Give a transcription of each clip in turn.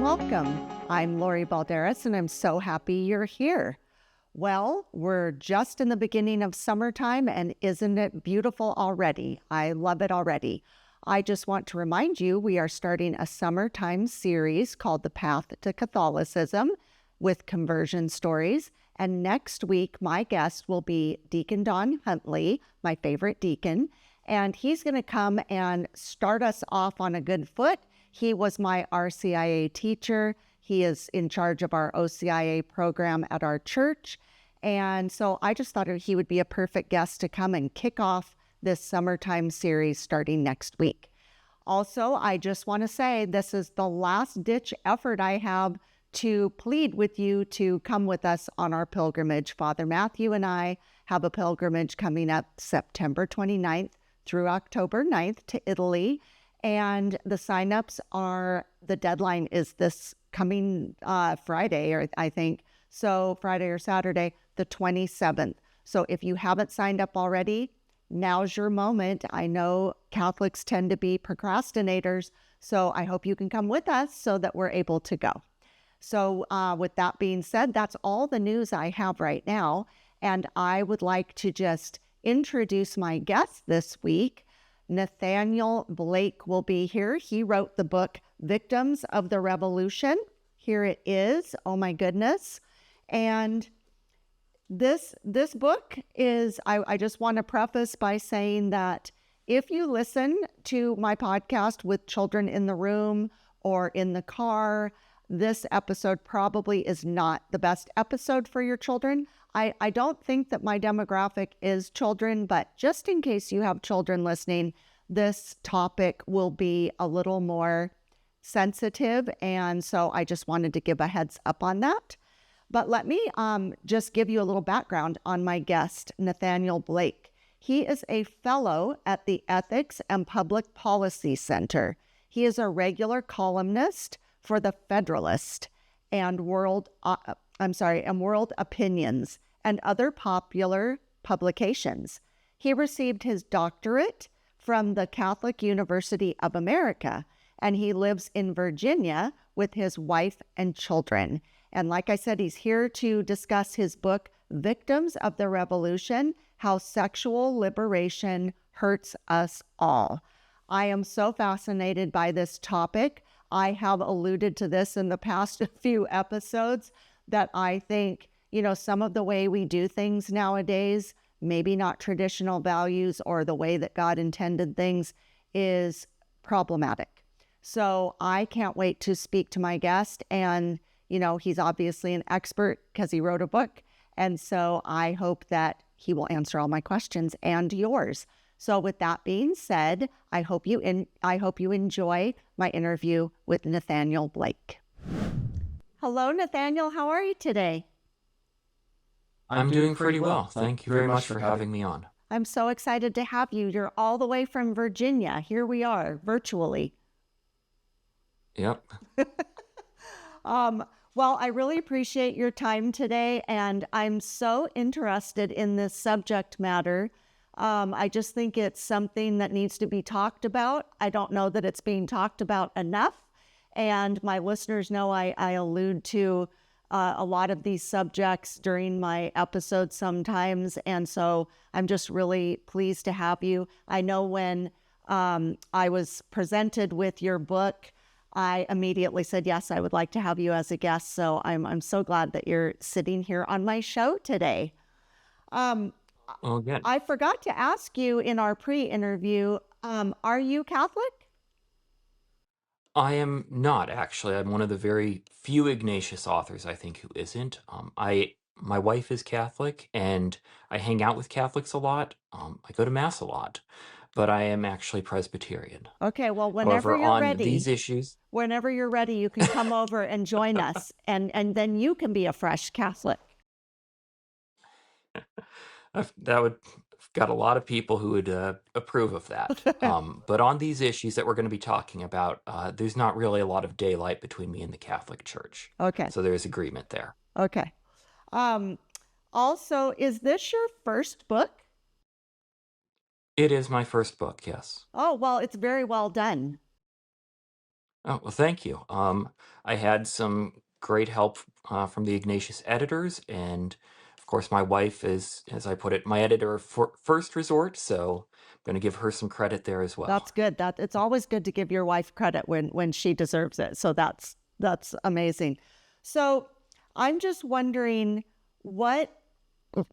welcome. I'm Lori Balderas, and I'm so happy you're here. Well, we're just in the beginning of summertime, and isn't it beautiful already? I love it already. I just want to remind you, we are starting a summertime series called The Path to Catholicism with conversion stories. And next week, my guest will be Deacon Don Huntley, my favorite deacon, and he's going to come and start us off on a good foot. He was my RCIA teacher. He is in charge of our OCIA program at our church. And so I just thought he would be a perfect guest to come and kick off this summertime series starting next week. Also, I just want to say this is the last ditch effort I have to plead with you to come with us on our pilgrimage. Father Matthew and I have a pilgrimage coming up September 29th through October 9th to Italy. And the signups the deadline is this coming Friday, or I think, so Friday or Saturday, the 27th. So if you haven't signed up already, now's your moment. I know Catholics tend to be procrastinators, so I hope you can come with us so that we're able to go. So with that being said, that's all the news I have right now. And I would like to just introduce my guest this week. Nathanael Blake will be here. He wrote the book, Victims of the Revolution. Here it is. Oh my goodness. And this book is, I just want to preface by saying that if you listen to my podcast with children in the room or in the car, this episode probably is not the best episode for your children. I don't think that my demographic is children, but just in case you have children listening, this topic will be a little more sensitive. And so I just wanted to give a heads up on that. But let me just give you a little background on my guest, Nathanael Blake. He is a fellow at the Ethics and Public Policy Center. He is a regular columnist for the Federalist and World Opinions and other popular publications. He received his doctorate from the Catholic University of America, and he lives in Virginia with his wife and children. And like I said, he's here to discuss his book, Victims of the Revolution: How Sexual Liberation Hurts Us All. I am so fascinated by this topic. I have alluded to this in the past few episodes that I think, some of the way we do things nowadays, maybe not traditional values or the way that God intended things, is problematic. So I can't wait to speak to my guest. And, he's obviously an expert because he wrote a book. And so I hope that he will answer all my questions and yours. So with that being said, I hope you enjoy my interview with Nathanael Blake. Hello, Nathanael. How are you today? I'm doing pretty well. Thank you very much for having me on. I'm so excited to have you. You're all the way from Virginia. Here we are, virtually. Yep. Well, I really appreciate your time today, and I'm so interested in this subject matter. I just think it's something that needs to be talked about. I don't know that it's being talked about enough, and my listeners know I allude to a lot of these subjects during my episodes sometimes, and so I'm just really pleased to have you. I know when I was presented with your book, I immediately said, yes, I would like to have you as a guest, so I'm so glad that you're sitting here on my show today. Well, good. I forgot to ask you in our pre-interview, are you Catholic? I am not, actually. I'm one of the very few Ignatius authors, I think, who isn't. My wife is Catholic, and I hang out with Catholics a lot. I go to Mass a lot, but I am actually Presbyterian. Okay, well, However, on these issues, whenever you're ready, you can come over and join us, and then you can be a fresh Catholic. I've got a lot of people who would approve of that. But on these issues that we're going to be talking about, there's not really a lot of daylight between me and the Catholic Church. Okay. So there's agreement there. Okay. Also, is this your first book? It is my first book, yes. Oh, well, it's very well done. Oh, well, thank you. I had some great help from the Ignatius editors, and of course, my wife is, as I put it, my editor for first resort. So I'm going to give her some credit there as well. That's good. That it's always good to give your wife credit when she deserves it. So that's amazing. So I'm just wondering what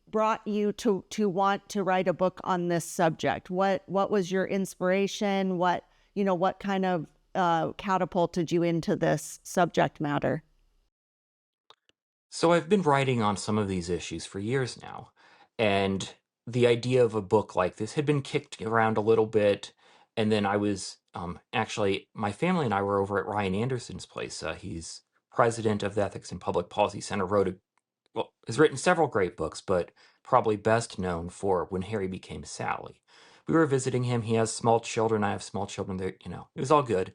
brought you to want to write a book on this subject. What was your inspiration? What kind of catapulted you into this subject matter? So I've been writing on some of these issues for years now, and the idea of a book like this had been kicked around a little bit. And then I was actually, my family and I were over at Ryan Anderson's place. He's president of the Ethics and Public Policy Center, has written several great books, but probably best known for When Harry Became Sally. We were visiting him. He has small children. I have small children. There, it was all good.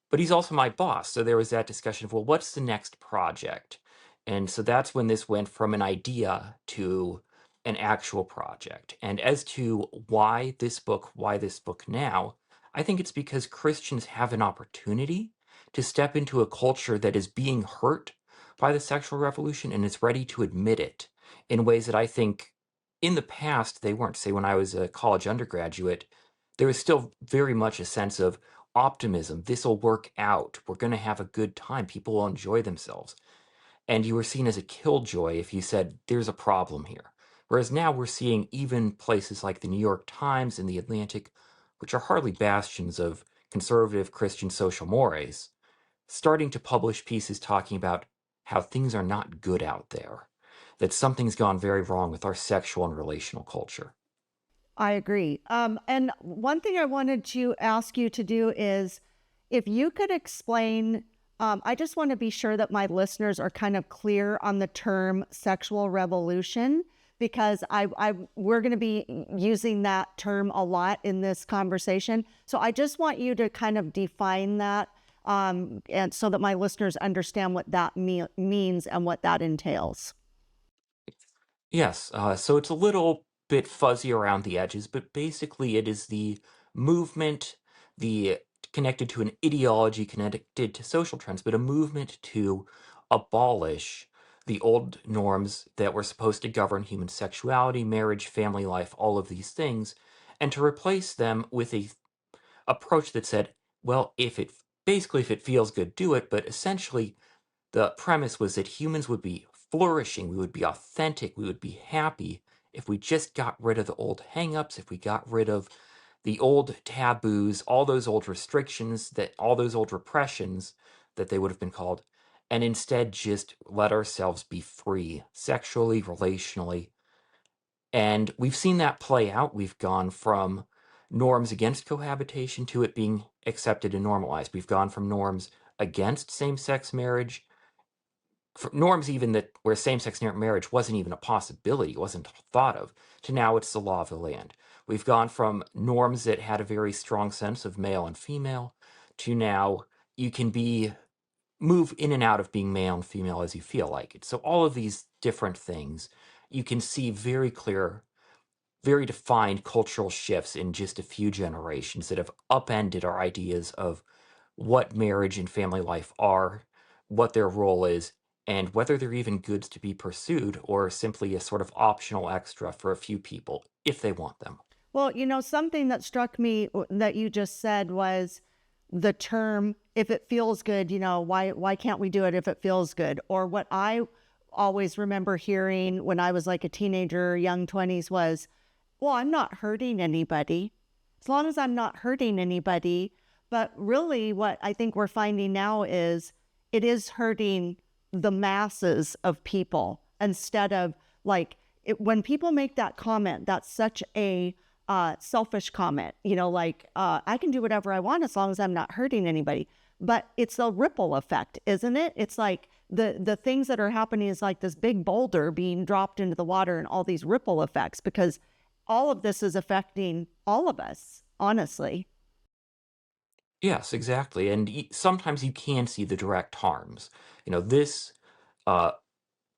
But he's also my boss. So there was that discussion of, well, what's the next project? And so that's when this went from an idea to an actual project. And as to why this book now, I think it's because Christians have an opportunity to step into a culture that is being hurt by the sexual revolution and is ready to admit it in ways that I think in the past they weren't. Say, when I was a college undergraduate, there was still very much a sense of optimism. This will work out. We're going to have a good time. People will enjoy themselves. And you were seen as a killjoy if you said, there's a problem here. Whereas now we're seeing even places like the New York Times and the Atlantic, which are hardly bastions of conservative Christian social mores, starting to publish pieces talking about how things are not good out there, that something's gone very wrong with our sexual and relational culture. I agree. And one thing I wanted to ask you to do is if you could explain, I just want to be sure that my listeners are kind of clear on the term sexual revolution, because we're going to be using that term a lot in this conversation. So I just want you to kind of define that, and so that my listeners understand what that means and what that entails. Yes, so it's a little bit fuzzy around the edges, but basically it is the movement, the connected to an ideology, connected to social trends, but a movement to abolish the old norms that were supposed to govern human sexuality, marriage, family life, all of these things, and to replace them with a approach that said, well, if it feels good, do it, but essentially the premise was that humans would be flourishing, we would be authentic, we would be happy if we just got rid of the old hangups, if we got rid of the old taboos, all those old restrictions, that all those old repressions that they would have been called, and instead just let ourselves be free sexually, relationally. And we've seen that play out. We've gone from norms against cohabitation to it being accepted and normalized. We've gone from norms against same-sex marriage, norms even that where same-sex marriage wasn't even a possibility, wasn't thought of, to now it's the law of the land. We've gone from norms that had a very strong sense of male and female to now you can be move in and out of being male and female as you feel like it. So all of these different things, you can see very clear, very defined cultural shifts in just a few generations that have upended our ideas of what marriage and family life are, what their role is, and whether they're even goods to be pursued or simply a sort of optional extra for a few people if they want them. Well, something that struck me that you just said was the term, if it feels good, why can't we do it if it feels good? Or what I always remember hearing when I was like a teenager, young 20s was, well, I'm not hurting anybody. As long as I'm not hurting anybody. But really, what I think we're finding now is it is hurting the masses of people instead of when people make that comment, that's such a selfish comment, I can do whatever I want as long as I'm not hurting anybody. But it's a ripple effect, isn't it? It's like the things that are happening is like this big boulder being dropped into the water and all these ripple effects, because all of this is affecting all of us, honestly. Yes, exactly. And sometimes you can see the direct harms. This uh,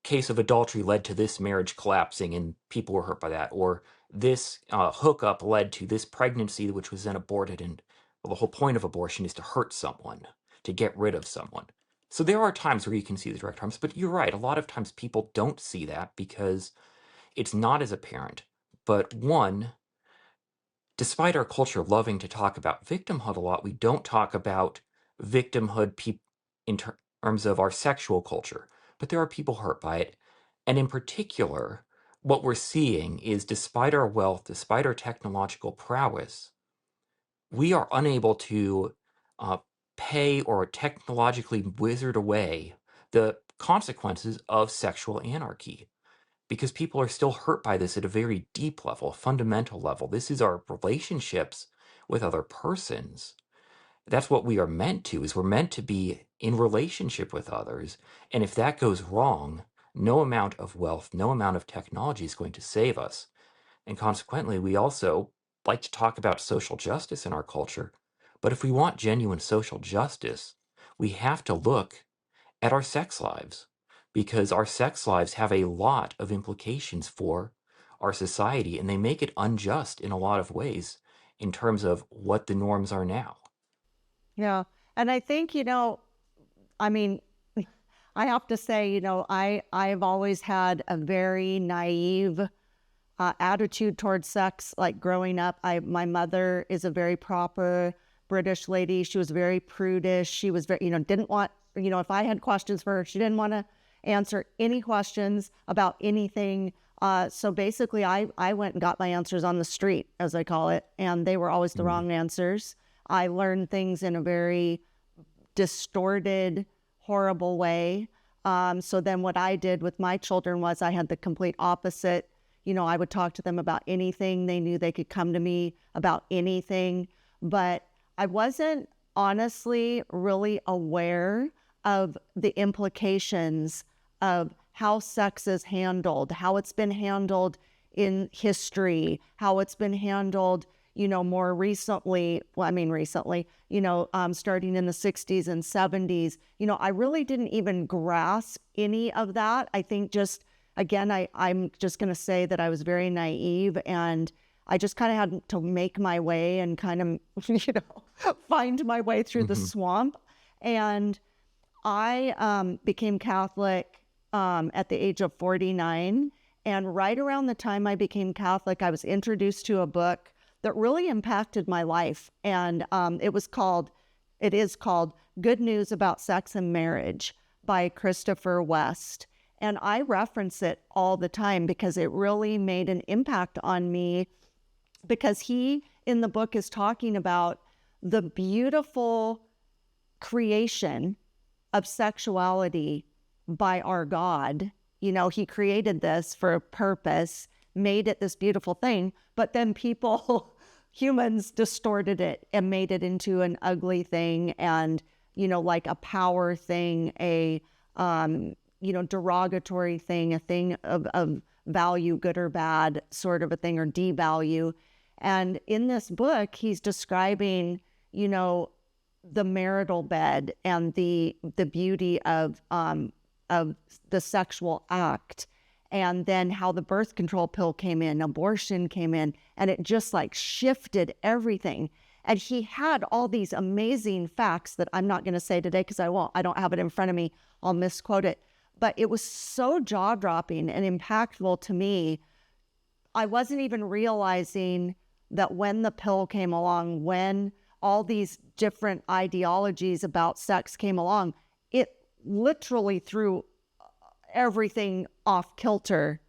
case of adultery led to this marriage collapsing and people were hurt by that, or this hookup led to this pregnancy which was then aborted, and well, the whole point of abortion is to hurt someone. to get rid of someone. So there are times where you can see the direct harms, but you're right. A lot of times people don't see that because it's not as apparent. But one, despite our culture loving to talk about victimhood a lot, we don't talk about victimhood in terms of our sexual culture. But there are people hurt by it. And in particular, what we're seeing is despite our wealth, despite our technological prowess, we are unable to uh, pay or technologically wizard away the consequences of sexual anarchy because people are still hurt by this at a very deep level, a fundamental level. This is our relationships with other persons. That's what we are meant to, is we're meant to be in relationship with others. And if that goes wrong, no amount of wealth, no amount of technology is going to save us. And consequently, we also like to talk about social justice in our culture. But if we want genuine social justice, we have to look at our sex lives because our sex lives have a lot of implications for our society and they make it unjust in a lot of ways in terms of what the norms are now. Yeah. And I think, I mean, I have to say, I've always had a very naive attitude towards sex. Like growing up, my mother is a very proper British lady. She was very prudish. She was very, didn't want, if I had questions for her, she didn't want to answer any questions about anything. So basically, I went and got my answers on the street, as I call it, and they were always the wrong answers. I learned things in a very distorted, horrible way. So then what I did with my children was I had the complete opposite. I would talk to them about anything. They knew they could come to me about anything, but I wasn't honestly really aware of the implications of how sex is handled, how it's been handled in history, how it's been handled, more recently, starting in the 60s and 70s. I really didn't even grasp any of that. I think again, I'm just going to say that I was very naive and I just kind of had to make my way and kind of, find my way through the swamp. And I became Catholic at the age of 49. And right around the time I became Catholic, I was introduced to a book that really impacted my life. And it is called Good News About Sex and Marriage by Christopher West. And I reference it all the time because it really made an impact on me, because he in the book is talking about the beautiful creation of sexuality by our God. He created this for a purpose, made it this beautiful thing, but then humans distorted it and made it into an ugly thing and, like a power thing, a, derogatory thing, a thing of value, good or bad, sort of a thing, or devalue. And in this book, he's describing, the marital bed and the beauty of the sexual act, and then how the birth control pill came in, abortion came in, and it just like shifted everything. And he had all these amazing facts that I'm not going to say today because I don't have it in front of me. I'll misquote it. But it was so jaw-dropping and impactful to me. I wasn't even realizing that when the pill came along, when all these different ideologies about sex came along, it literally threw everything off kilter.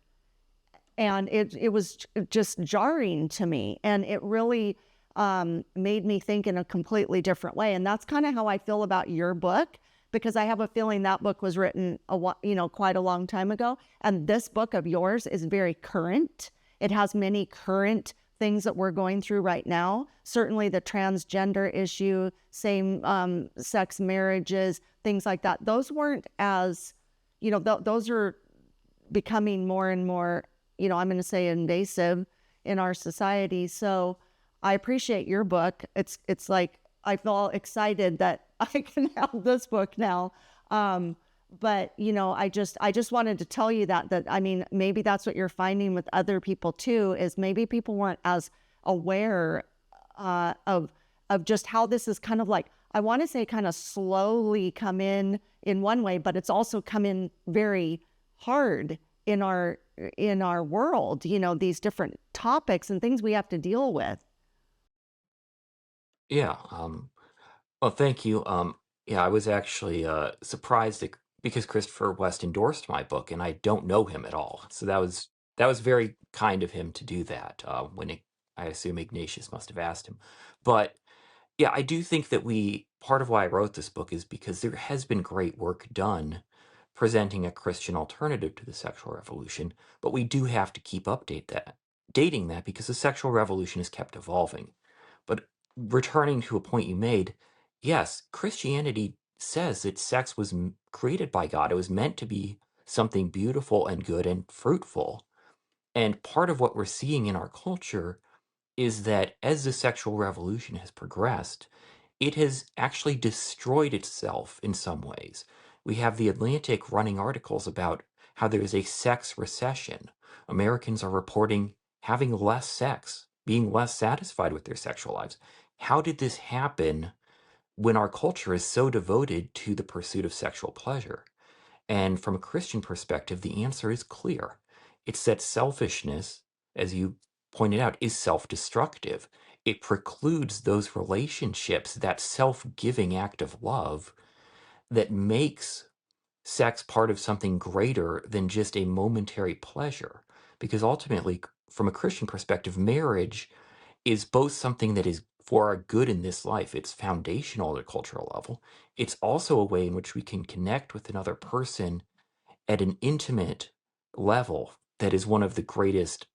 And it was just jarring to me. And it really made me think in a completely different way. And that's kind of how I feel about your book, because I have a feeling that book was written quite a long time ago. And this book of yours is very current. It has many current things that we're going through right now. Certainly the transgender issue, same sex marriages, things like that. Those weren't as, those are becoming more and more, I'm going to say invasive in our society. So I appreciate your book. It's like, I feel excited that I can have this book now. But, I just wanted to tell you that I mean, maybe that's what you're finding with other people too, is maybe people weren't as aware of just how this is kind of like I want to say kind of slowly come in one way, but it's also come in very hard in our world, these different topics and things we have to deal with. Yeah. Well, thank you. Yeah, I was actually surprised because Christopher West endorsed my book, and I don't know him at all. So that was very kind of him to do that. I assume Ignatius must have asked him, but yeah, I do think that part of why I wrote this book is because there has been great work done presenting a Christian alternative to the sexual revolution, but we do have to keep dating that because the sexual revolution has kept evolving. But returning to a point you made, yes, Christianity says that sex was created by God. It was meant to be something beautiful and good and fruitful. And part of what we're seeing in our culture is that as the sexual revolution has progressed, it has actually destroyed itself in some ways. We have The Atlantic running articles about how there is a sex recession. Americans are reporting having less sex, being less satisfied with their sexual lives. How did this happen when our culture is so devoted to the pursuit of sexual pleasure? And from a Christian perspective, the answer is clear. It's that selfishness, as you pointed out, is self destructive. It precludes those relationships, that self giving act of love that makes sex part of something greater than just a momentary pleasure. Because ultimately, from a Christian perspective, marriage is both something that is for our good in this life, it's foundational at a cultural level. It's also a way in which we can connect with another person at an intimate level that is one of the greatest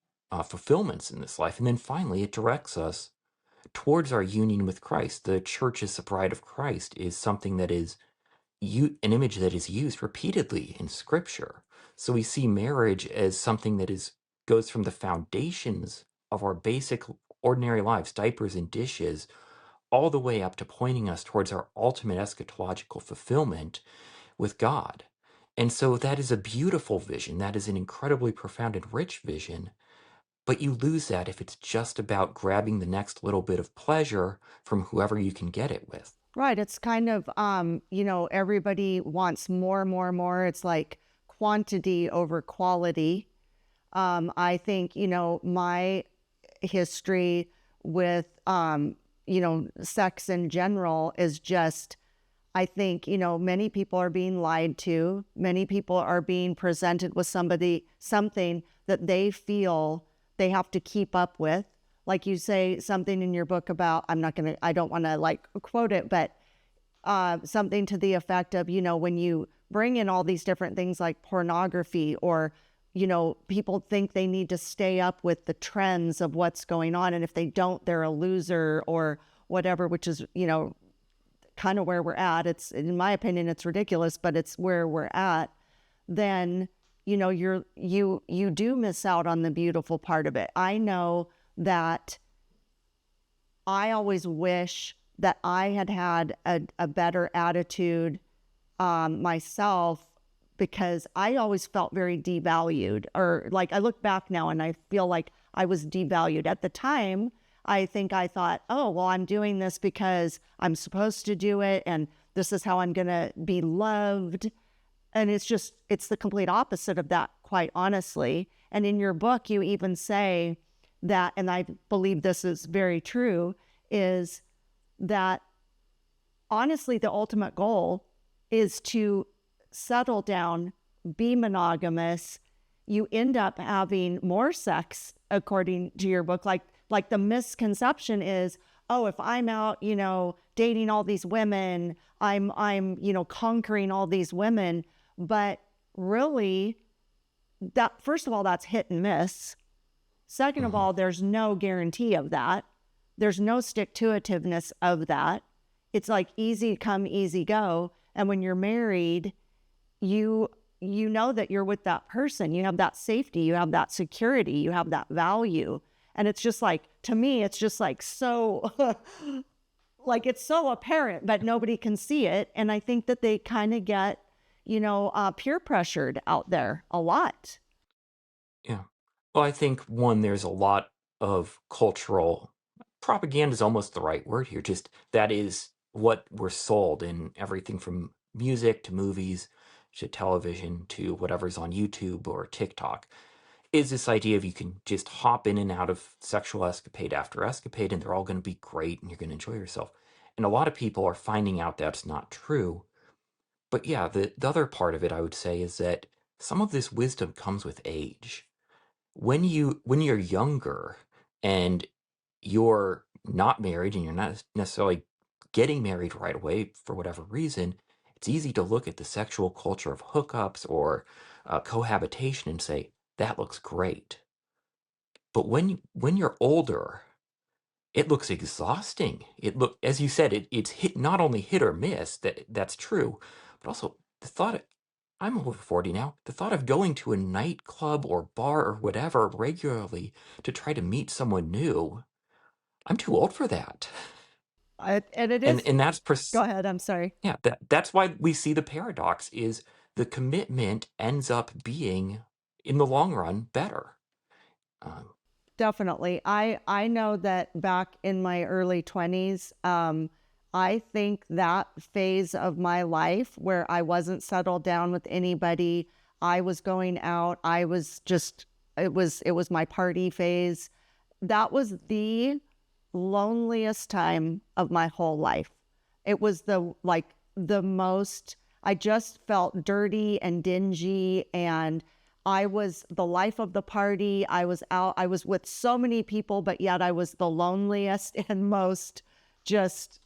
fulfillments in this life. And then finally, it directs us towards our union with Christ. The church as the bride of Christ is something that is an image that is used repeatedly in Scripture. So we see marriage as something that goes from the foundations of our basic ordinary lives, diapers and dishes, all the way up to pointing us towards our ultimate eschatological fulfillment with God. And so that is a beautiful vision. That is an incredibly profound and rich vision. But you lose that if it's just about grabbing the next little bit of pleasure from whoever you can get it with. Right. It's kind of, everybody wants more, more, more. It's like quantity over quality. I think, my history with, sex in general is just, I think, many people are being lied to. Many people are being presented with something that they feel they have to keep up with. Like you say something in your book about, I don't want to like quote it, but something to the effect of, when you bring in all these different things like pornography or, people think they need to stay up with the trends of what's going on. And if they don't, they're a loser or whatever, which is, kind of where we're at. It's, in my opinion, it's ridiculous, but it's where we're at. Then, you do miss out on the beautiful part of it. I know that I always wish that I had had a better attitude myself, because I always felt very devalued, or like I look back now and I feel like I was devalued. At the time, I think I thought, oh, well, I'm doing this because I'm supposed to do it, and this is how I'm going to be loved. And it's the complete opposite of that, quite honestly. And in your book, you even say that, and I believe this is very true, is that honestly, the ultimate goal is to settle down, be monogamous. You end up having more sex, according to your book. Like the misconception is, oh, if I'm out, dating all these women, I'm conquering all these women. But really, that, first of all, that's hit and miss. Second of Mhm. all, there's no guarantee of that. There's no stick-to-itiveness of that. It's like easy come, easy go. And when you're married, you know that you're with that person. You have that safety, you have that security, you have that value. And it's just like, to me, it's just like so like it's so apparent, but nobody can see it. And I think that they kind of get, peer pressured out there a lot. Yeah. Well, I think one, there's a lot of cultural propaganda is almost the right word here. Just that is what we're sold in everything from music to movies to television to whatever's on YouTube or TikTok is this idea of you can just hop in and out of sexual escapade after escapade and they're all going to be great and you're going to enjoy yourself. And a lot of people are finding out that's not true. But yeah, the other part of it I would say is that some of this wisdom comes with age. When you're younger and you're not married and you're not necessarily getting married right away for whatever reason, it's easy to look at the sexual culture of hookups or cohabitation and say, that looks great. But when you're older, it looks exhausting. As you said, it's hit not only hit or miss, that's true, but also the thought I'm over 40 now. The thought of going to a nightclub or bar or whatever regularly to try to meet someone new, I'm too old for that. And it And is. and that's Go ahead. I'm sorry. yeah, that's why we see the paradox is the commitment ends up being in the long run better. Um, Definitely. I know that back in my early 20s, I think that phase of my life where I wasn't settled down with anybody, I was going out, I was just it was my party phase. That was the loneliest time of my whole life. It was the most, I just felt dirty and dingy, and I was the life of the party. I was out, I was with so many people, but yet I was the loneliest and most just,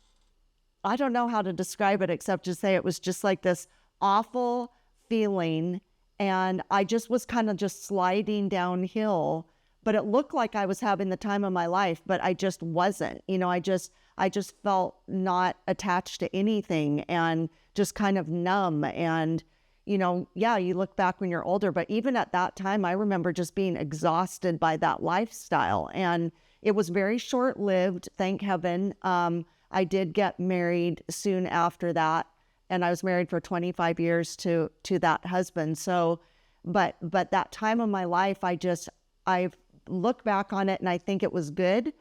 I don't know how to describe it except to say it was just like this awful feeling. And I just was kind of just sliding downhill, but it looked like I was having the time of my life, but I just wasn't. I just felt not attached to anything and just kind of numb. And, yeah, you look back when you're older, but even at that time, I remember just being exhausted by that lifestyle. And it was very short lived, thank heaven. I did get married soon after that, and I was married for 25 years to that husband. So, but that time of my life, I look back on it and I think it was good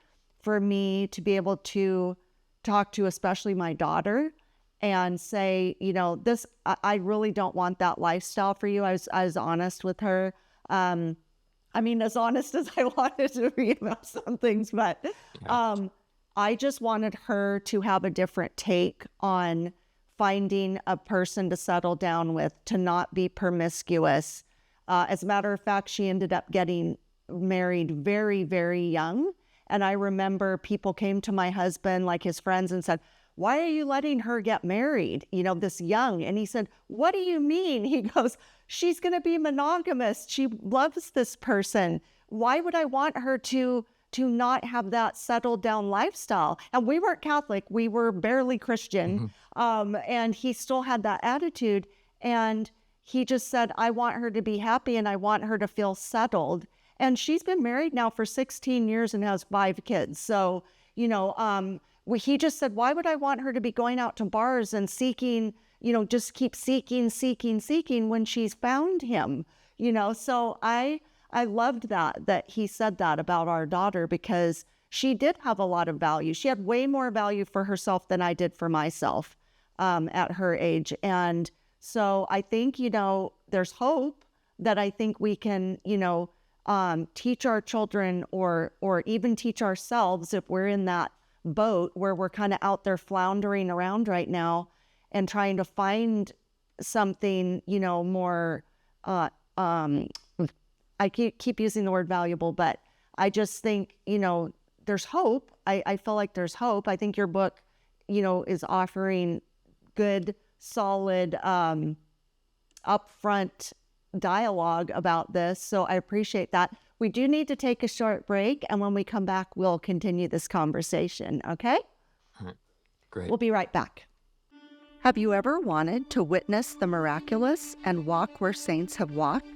for me to be able to talk to especially my daughter and say, this, I really don't want that lifestyle for you. I was honest with her. I mean, as honest as I wanted to be about some things, but yeah. I just wanted her to have a different take on finding a person to settle down with, to not be promiscuous. As a matter of fact, she ended up getting married very, very young. And I remember people came to my husband, like his friends, and said, why are you letting her get married, this young? And he said, what do you mean? He goes, she's going to be monogamous. She loves this person. Why would I want her to not have that settled down lifestyle? And we weren't Catholic. We were barely Christian. hmm And he still had that attitude. And he just said, I want her to be happy and I want her to feel settled. And she's been married now for 16 years and has 5 kids. So, he just said, why would I want her to be going out to bars and seeking, just keep seeking when she's found him, So I loved that he said that about our daughter, because she did have a lot of value. She had way more value for herself than I did for myself at her age. And so I think, there's hope that I think we can, teach our children or even teach ourselves if we're in that boat where we're kind of out there floundering around right now and trying to find something, more, I keep using the word valuable, but I just think, there's hope. I feel like there's hope. I think your book, is offering good, solid, upfront dialogue about this. So I appreciate that. We do need to take a short break. And when we come back, we'll continue this conversation. Okay? All right. Great. We'll be right back. Have you ever wanted to witness the miraculous and walk where saints have walked?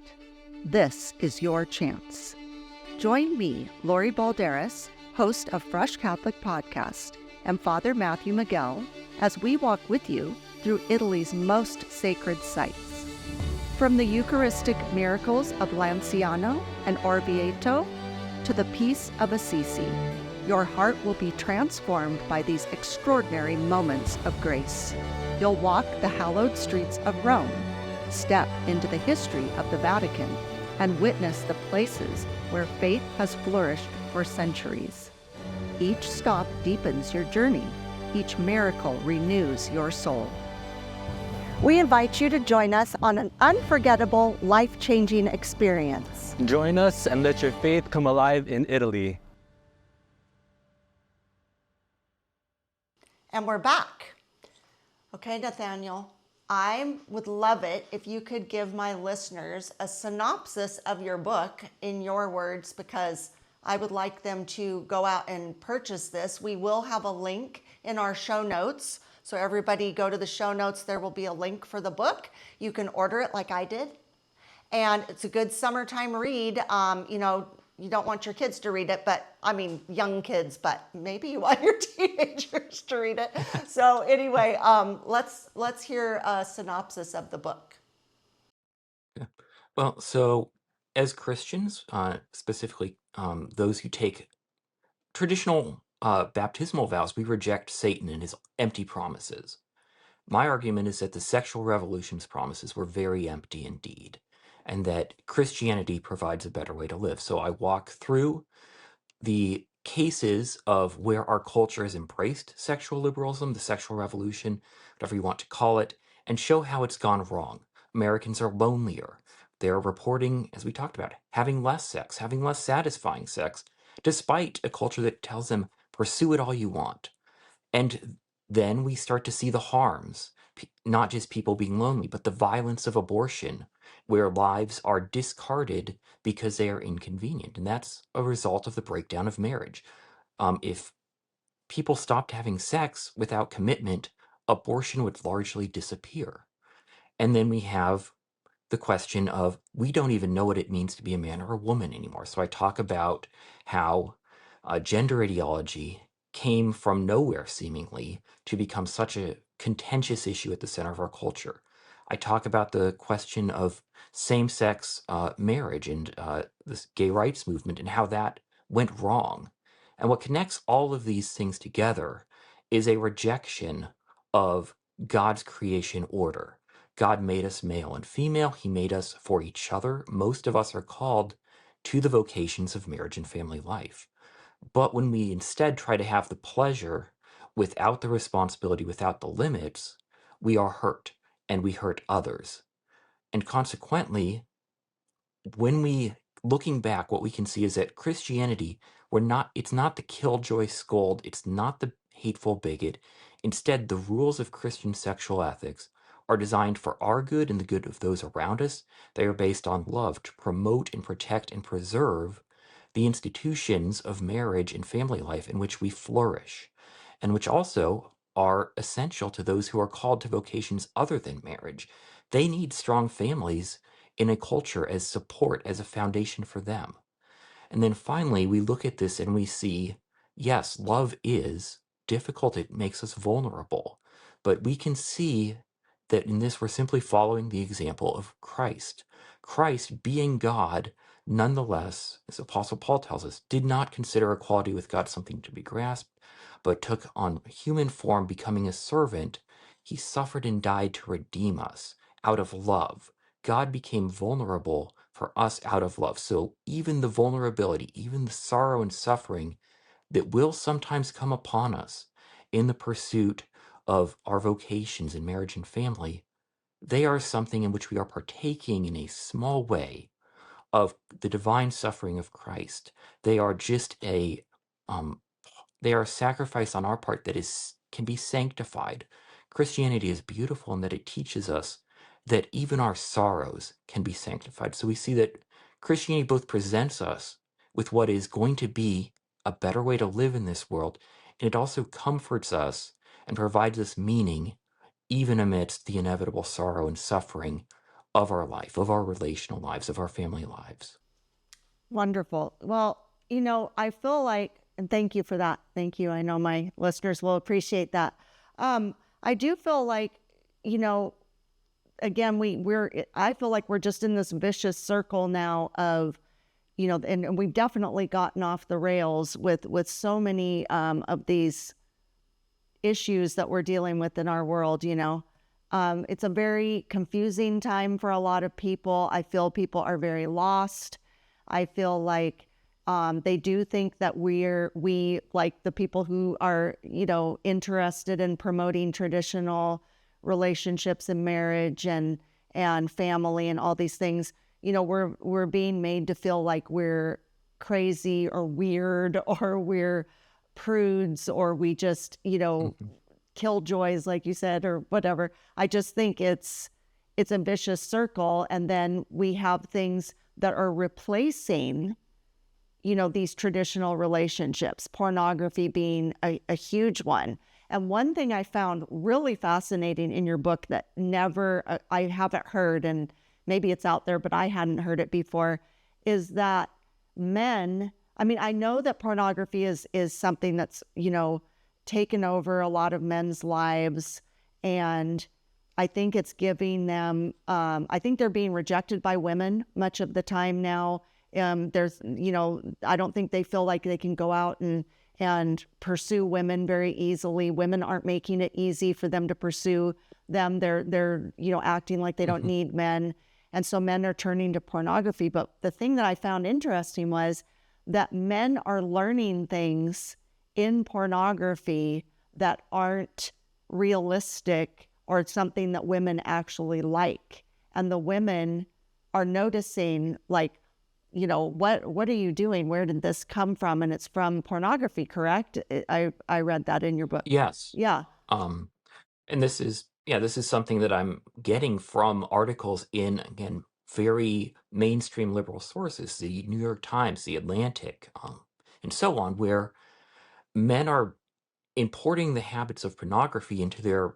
This is your chance. Join me, Lori Balderas, host of Fresh Catholic Podcast, and Father Matthew Miguel, as we walk with you through Italy's most sacred sites. From the Eucharistic miracles of Lanciano and Orvieto to the peace of Assisi, Your heart will be transformed by these extraordinary moments of grace. You'll walk the hallowed streets of Rome, step into the history of the Vatican, and witness the places where faith has flourished for centuries. Each stop deepens your journey. Each miracle renews your soul. We invite you to join us on an unforgettable, life-changing experience. Join us and let your faith come alive in Italy. And we're back. Okay, Nathanael, I would love it if you could give my listeners a synopsis of your book in your words, because I would like them to go out and purchase this. We will have a link in our show notes. So everybody go to the show notes. There will be a link for the book. You can order it like I did. And it's a good summertime read. You don't want your kids to read it, young kids, but maybe you want your teenagers to read it. So anyway, let's hear a synopsis of the book. Yeah. Well, so as Christians, specifically those who take traditional baptismal vows, we reject Satan and his empty promises. My argument is that the sexual revolution's promises were very empty indeed, and that Christianity provides a better way to live. So I walk through the cases of where our culture has embraced sexual liberalism, the sexual revolution, whatever you want to call it, and show how it's gone wrong. Americans are lonelier. They're reporting, as we talked about, having less sex, having less satisfying sex, despite a culture that tells them, pursue it all you want. And then we start to see the harms, not just people being lonely, but the violence of abortion, where lives are discarded because they are inconvenient. And that's a result of the breakdown of marriage. If people stopped having sex without commitment, abortion would largely disappear. And then we have the question of we don't even know what it means to be a man or a woman anymore. So I talk about how gender ideology came from nowhere seemingly to become such a contentious issue at the center of our culture. I talk about the question of same-sex marriage and this gay rights movement and how that went wrong. And what connects all of these things together is a rejection of God's creation order. God made us male and female. He made us for each other. Most of us are called to the vocations of marriage and family life. But when we instead try to have the pleasure without the responsibility, without the limits, we are hurt and we hurt others. And consequently, when we looking back, what we can see is that Christianity, it's not the killjoy scold, it's not the hateful bigot. Instead, the rules of Christian sexual ethics are designed for our good and the good of those around us. They are based on love to promote and protect and preserve the institutions of marriage and family life in which we flourish, and which also are essential to those who are called to vocations other than marriage. They need strong families in a culture as support, as a foundation for them. And then finally, we look at this and we see, yes, love is difficult. It makes us vulnerable. But we can see that in this, we're simply following the example of Christ. Christ, being God, nonetheless, as Apostle Paul tells us, did not consider equality with God something to be grasped, but took on human form, becoming a servant. He suffered and died to redeem us out of love. God became vulnerable for us out of love. So even the vulnerability, even the sorrow and suffering that will sometimes come upon us in the pursuit of our vocations in marriage and family, they are something in which we are partaking in a small way of the divine suffering of Christ. They are just um, they are a sacrifice on our part that can be sanctified. Christianity is beautiful in that it teaches us that even our sorrows can be sanctified. So we see that Christianity both presents us with what is going to be a better way to live in this world, and it also comforts us and provides us meaning even amidst the inevitable sorrow and suffering of our life, of our relational lives, of our family lives. Wonderful. Well, I feel like, and thank you for that. Thank you. I know my listeners will appreciate that. I do feel like, again, I feel like we're just in this vicious circle now of and we've definitely gotten off the rails with so many of these issues that we're dealing with in our world. It's a very confusing time for a lot of people. I feel people are very lost. I feel like they do think that we like the people who are, interested in promoting traditional relationships and marriage and family and all these things, we're being made to feel like we're crazy or weird or we're prudes or we just, killjoys, like you said, or whatever. I just think it's a vicious circle. And then we have things that are replacing, these traditional relationships, pornography being a huge one. And one thing I found really fascinating in your book that I haven't heard, and maybe it's out there, but I hadn't heard it before, is that men, I know that pornography is something that's, taken over a lot of men's lives. And I think it's giving them, I think they're being rejected by women much of the time now. There's, I don't think they feel like they can go out and pursue women very easily. Women aren't making it easy for them to pursue them. They're acting like they don't need men. And so men are turning to pornography. But the thing that I found interesting was that men are learning things in pornography that aren't realistic or something that women actually like. And the women are noticing, like, what are you doing? Where did this come from? And it's from pornography, correct? I read that in your book. Yes. Yeah. And this is something that I'm getting from articles in, again, very mainstream liberal sources, the New York Times, the Atlantic, and so on, where men are importing the habits of pornography into their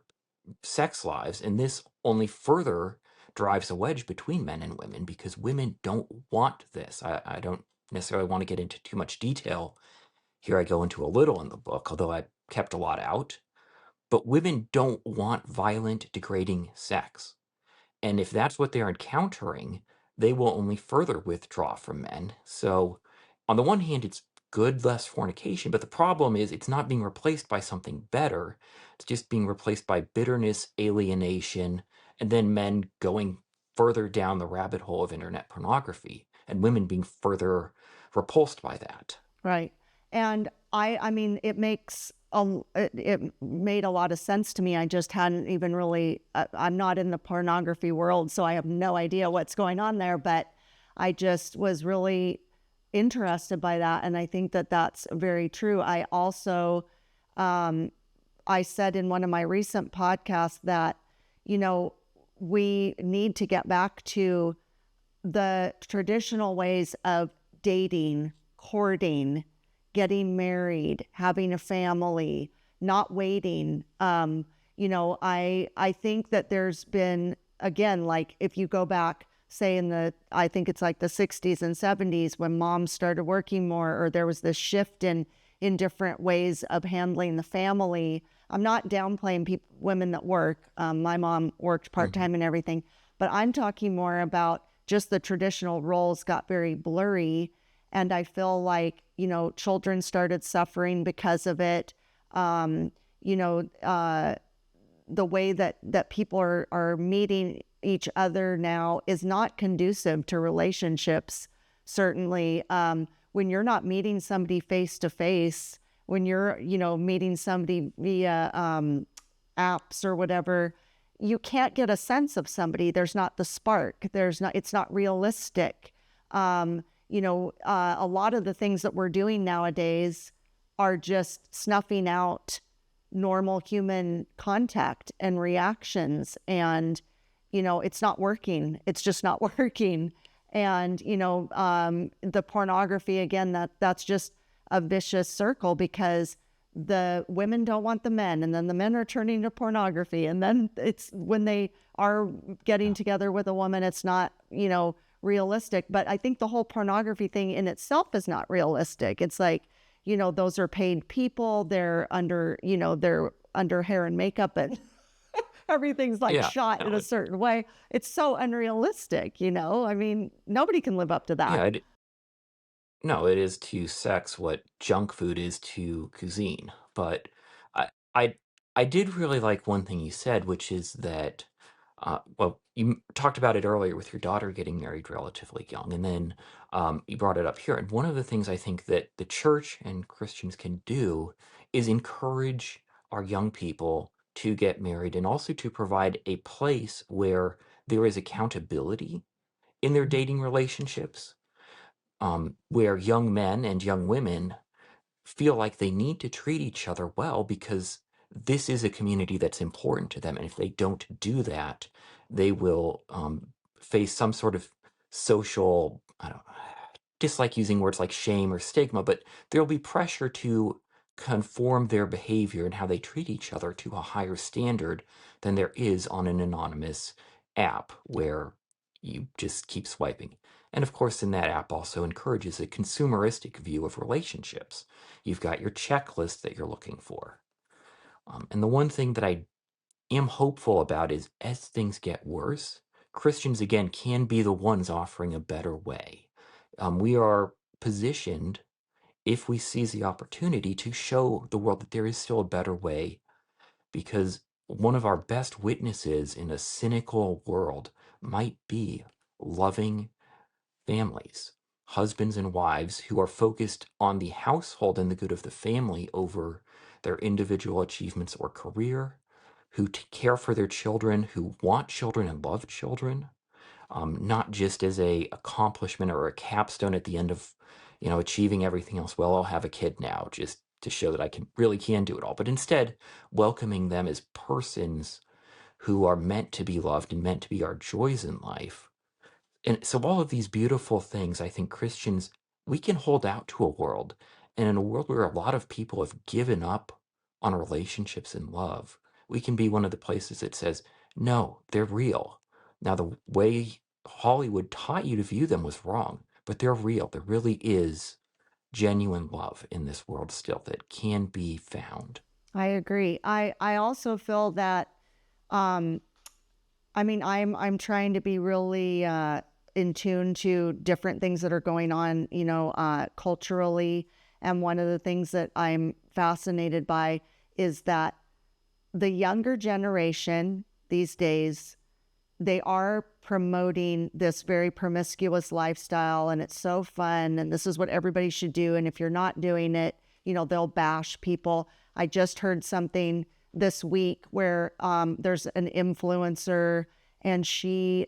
sex lives, and this only further drives a wedge between men and women because women don't want this. I don't necessarily want to get into too much detail. Here I go into a little in the book, although I kept a lot out. But women don't want violent, degrading sex. And if that's what they're encountering, they will only further withdraw from men. So, on the one hand, it's good, less fornication, but the problem is it's not being replaced by something better. It's just being replaced by bitterness, alienation, and then men going further down the rabbit hole of internet pornography, and women being further repulsed by that. Right. And it made a lot of sense to me. I just hadn't even really, I'm not in the pornography world, so I have no idea what's going on there, but I just was really interested by that. And I think that that's very true. I also, I said in one of my recent podcasts that, we need to get back to the traditional ways of dating, courting, getting married, having a family, not waiting. I think that there's been, again, like if you go back, say I think it's like the 60s and 70s when moms started working more, or there was this shift in different ways of handling the family. I'm not downplaying women that work. My mom worked part-time and everything, but I'm talking more about just the traditional roles got very blurry. And I feel like, children started suffering because of it. The way that people are meeting each other now is not conducive to relationships, certainly. When you're not meeting somebody face to face, when you're, meeting somebody via apps or whatever, you can't get a sense of somebody. There's not the spark. It's not realistic. A lot of the things that we're doing nowadays are just snuffing out normal human contact and reactions. And, it's not working. It's just not working. And, the pornography, again, that's just a vicious circle because the women don't want the men, and then the men are turning to pornography. And then it's when they are getting together with a woman, it's not, realistic. But I think the whole pornography thing in itself is not realistic. It's like, those are paid people. They're under hair and makeup, and everything's like shot in a certain way. It's so unrealistic, nobody can live up to that. Yeah, No, it is to sex what junk food is to cuisine. But I I I did really like one thing you said, which is that well, you talked about it earlier with your daughter getting married relatively young, and then you brought it up here. And one of the things I think that the church and Christians can do is encourage our young people to get married and also to provide a place where there is accountability in their dating relationships, where young men and young women feel like they need to treat each other well because this is a community that's important to them. And if they don't do that, they will face some sort of social, I don't dislike using words like shame or stigma, but there'll be pressure to conform their behavior and how they treat each other to a higher standard than there is on an anonymous app where you just keep swiping. And of course, in that app also encourages a consumeristic view of relationships. You've got your checklist that you're looking for. And the one thing that I am hopeful about is as things get worse, Christians again can be the ones offering a better way. We are positioned, if we seize the opportunity, to show the world that there is still a better way, because one of our best witnesses in a cynical world might be loving families, husbands and wives who are focused on the household and the good of the family over their individual achievements or career, who care for their children, who want children and love children, not just as a accomplishment or a capstone at the end of, achieving everything else. Well, I'll have a kid now, just to show that I can do it all. But instead, welcoming them as persons who are meant to be loved and meant to be our joys in life. And so all of these beautiful things, I think Christians, we can hold out to a world. And in a world where a lot of people have given up on relationships and love, we can be one of the places that says, no, they're real. Now, the way Hollywood taught you to view them was wrong, but they're real. There really is genuine love in this world still that can be found. I agree. I also feel that um, I mean, I'm trying to be really in tune to different things that are going on, culturally. And one of the things that I'm fascinated by is that the younger generation these days, they are promoting this very promiscuous lifestyle, and it's so fun, and this is what everybody should do. And if you're not doing it, they'll bash people. I just heard something this week where there's an influencer, and she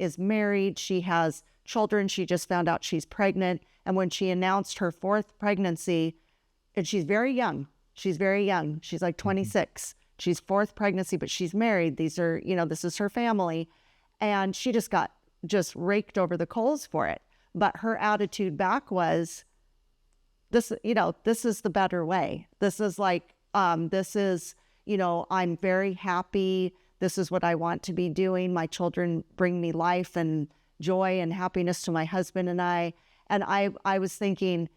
is married. She has children. She just found out she's pregnant. And when she announced her fourth pregnancy, and she's very young, she's like 26. She's fourth pregnancy, but she's married. These are, this is her family. And she just got raked over the coals for it. But her attitude back was, this is the better way. This is like, this is, I'm very happy. This is what I want to be doing. My children bring me life and joy and happiness to my husband and I. And I was thinking,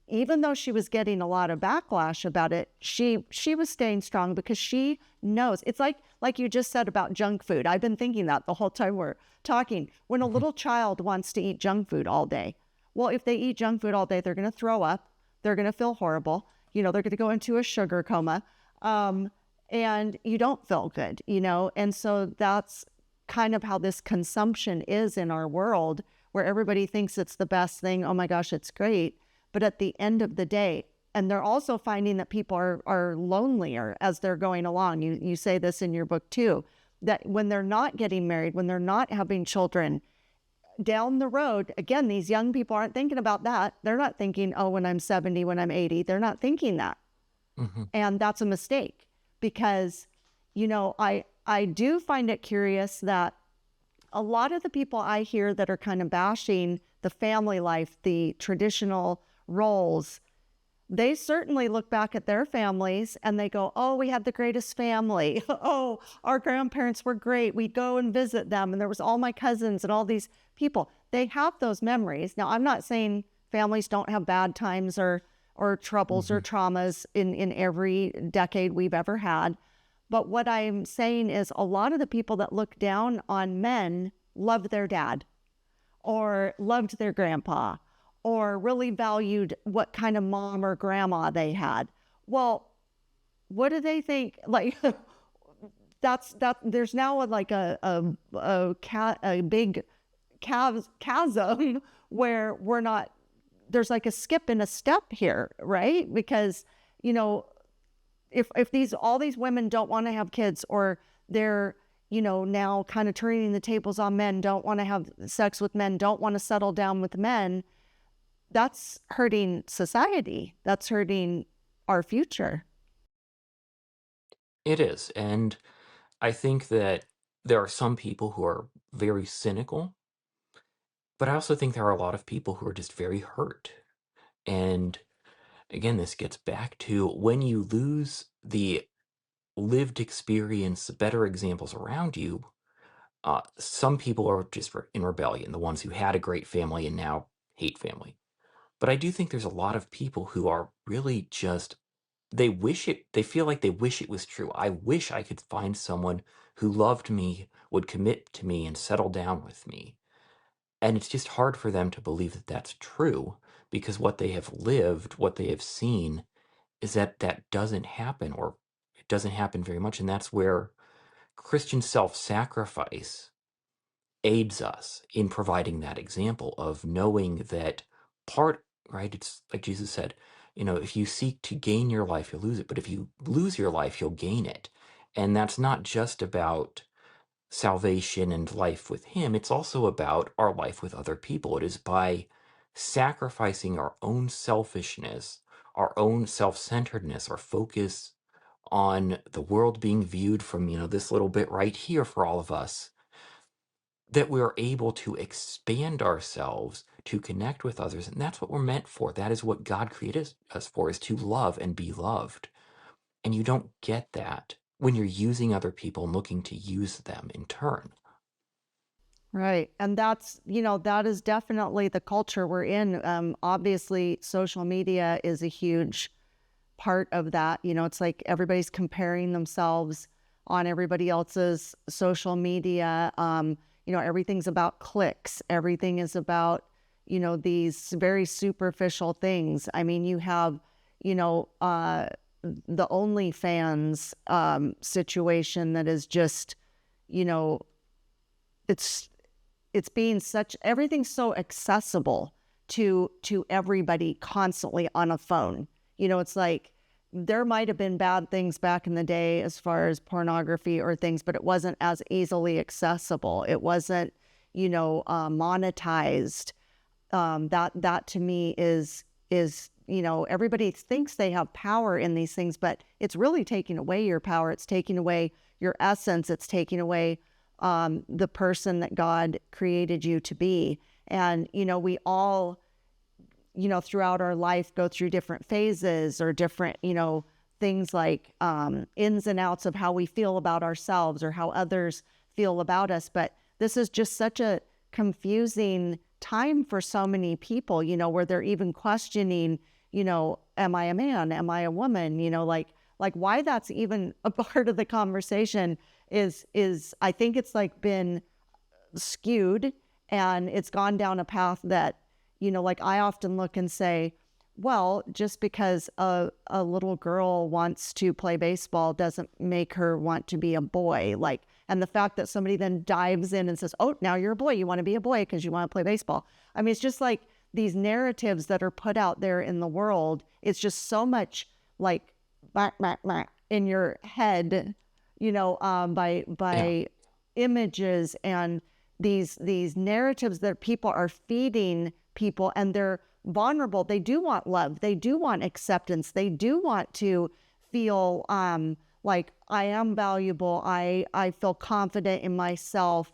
even though she was getting a lot of backlash about it, she was staying strong because she knows. It's like you just said about junk food. I've been thinking that the whole time we're talking. When a little child wants to eat junk food all day, well, if they eat junk food all day, they're going to throw up. They're going to feel horrible. They're going to go into a sugar coma. And you don't feel good, And so that's kind of how this consumption is in our world, where everybody thinks it's the best thing. Oh my gosh, it's great. But at the end of the day, and they're also finding that people are lonelier as they're going along. You say this in your book too, that when they're not getting married, when they're not having children, down the road, again, these young people aren't thinking about that. They're not thinking, oh, when I'm 70, when I'm 80, they're not thinking that. Mm-hmm. And that's a mistake because, I do find it curious that a lot of the people I hear that are kind of bashing the family life, the traditional roles, they certainly look back at their families and they go, oh, we had the greatest family. Oh, our grandparents were great. We'd go and visit them. And there was all my cousins and all these people. They have those memories. Now, I'm not saying families don't have bad times or troubles or traumas in every decade we've ever had. But what I'm saying is a lot of the people that look down on men loved their dad or loved their grandpa or really valued what kind of mom or grandma they had. Well, what do they think? Like, that there's now like a big chasm where we're not, there's like a skip and a step here, right? Because, you know, if all these women don't want to have kids, or they're, you know, now kind of turning the tables on men, don't want to have sex with men, don't want to settle down with men, that's hurting society. That's hurting our future. It is. And I think that there are some people who are very cynical, but I also think there are a lot of people who are just very hurt. And again, this gets back to when you lose the lived experience, the better examples around you. Some people are just in rebellion, the ones who had a great family and now hate family. But I do think there's a lot of people who are really just, they feel like they wish it was true. I wish I could find someone who loved me, would commit to me, and settle down with me. And it's just hard for them to believe that that's true, because what they have lived, what they have seen, is that that doesn't happen, or it doesn't happen very much. And that's where Christian self-sacrifice aids us in providing that example of knowing that part, right? It's like Jesus said, you know, if you seek to gain your life, you'll lose it. But if you lose your life, you'll gain it. And that's not just about salvation and life with Him, it's also about our life with other people. It is by sacrificing our own selfishness, our own self-centeredness, our focus on the world being viewed from, you know, this little bit right here for all of us, that we're able to expand ourselves to connect with others. And that's what we're meant for. That is what God created us for, is to love and be loved. And you don't get that when you're using other people and looking to use them in turn. Right. And that's, you know, that is definitely the culture we're in. Obviously, social media is a huge part of that. You know, it's like everybody's comparing themselves on everybody else's social media. You know, everything's about clicks. Everything is about, you know, these very superficial things. I mean, you have, you know, the OnlyFans situation that is just, you know, it's being such, everything's so accessible to everybody constantly on a phone. You know, it's like there might have been bad things back in the day as far as pornography or things, but it wasn't as easily accessible. It wasn't, you know, monetized. That to me is, you know, everybody thinks they have power in these things, but it's really taking away your power. It's taking away your essence. It's taking away the person that God created you to be. And, you know, we all, you know, throughout our life go through different phases or different, you know, things like ins and outs of how we feel about ourselves or how others feel about us. But this is just such a confusing time for so many people, you know, where they're even questioning, you know, am I a man? Am I a woman? You know, like why that's even a part of the conversation is I think it's like been skewed, and it's gone down a path that, you know, like I often look and say, well, just because a little girl wants to play baseball doesn't make her want to be a boy. Like, and the fact that somebody then dives in and says, oh, now you're a boy, you want to be a boy because you want to play baseball. I mean, it's just like these narratives that are put out there in the world. It's just so much like in your head, you know, by images and these narratives that people are feeding people, and they're vulnerable. They do want love. They do want acceptance. They do want to feel like I am valuable. I feel confident in myself.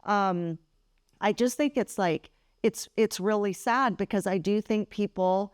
I just think it's like, it's really sad, because I do think people,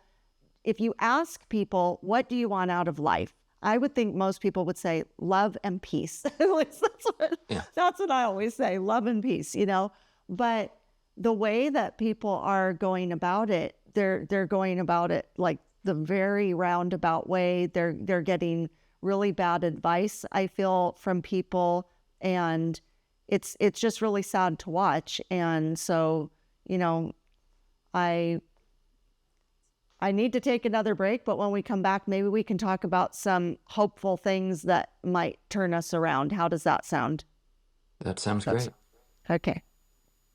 if you ask people, what do you want out of life? I would think most people would say love and peace. That's what I always say, love and peace, you know? But the way that people are going about it, they're going about it like the very roundabout way. They're getting really bad advice, I feel, from people, and it's just really sad to watch. And so, you know, I I need to take another break, but when we come back, maybe we can talk about some hopeful things that might turn us around. How does that sound? That sounds great. Okay.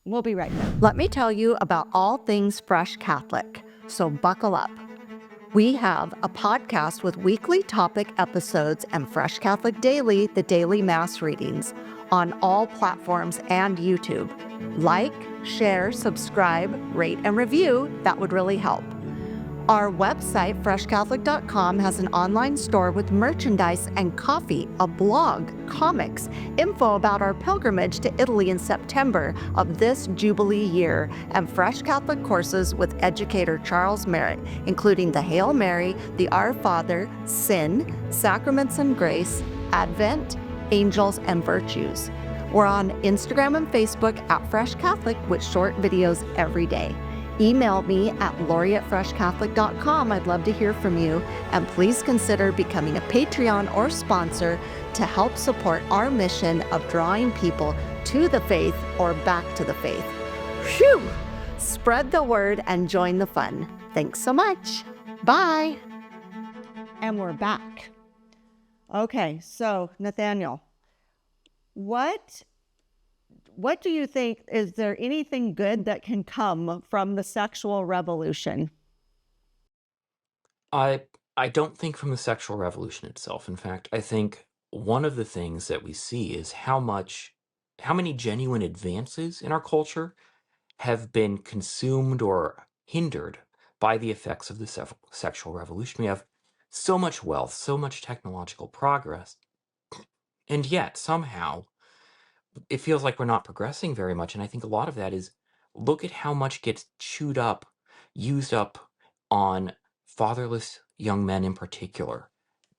We'll be right back. Let me tell you about all things Fresh Catholic, so buckle up. We have a podcast with weekly topic episodes and Fresh Catholic Daily, the daily Mass readings, on all platforms and YouTube. Like, share, subscribe, rate, and review. That would really help. Our website, freshcatholic.com, has an online store with merchandise and coffee, a blog, comics, info about our pilgrimage to Italy in September of this Jubilee year, and Fresh Catholic courses with educator Charles Merritt, including the Hail Mary, the Our Father, Sin, Sacraments and Grace, Advent, Angels, and Virtues. We're on Instagram and Facebook at Fresh Catholic with short videos every day. Email me at lori@freshcatholic.com. I'd love to hear from you. And please consider becoming a Patreon or sponsor to help support our mission of drawing people to the faith or back to the faith. Phew! Spread the word and join the fun. Thanks so much. Bye. And we're back. Okay, so Nathanael, what do you think, is there anything good that can come from the sexual revolution? I don't think from the sexual revolution itself. In fact, I think one of the things that we see is how many genuine advances in our culture have been consumed or hindered by the effects of the sexual revolution. We have so much wealth, so much technological progress, and yet somehow it feels like we're not progressing very much. And I think a lot of that is, look at how much gets chewed up, used up on fatherless young men in particular,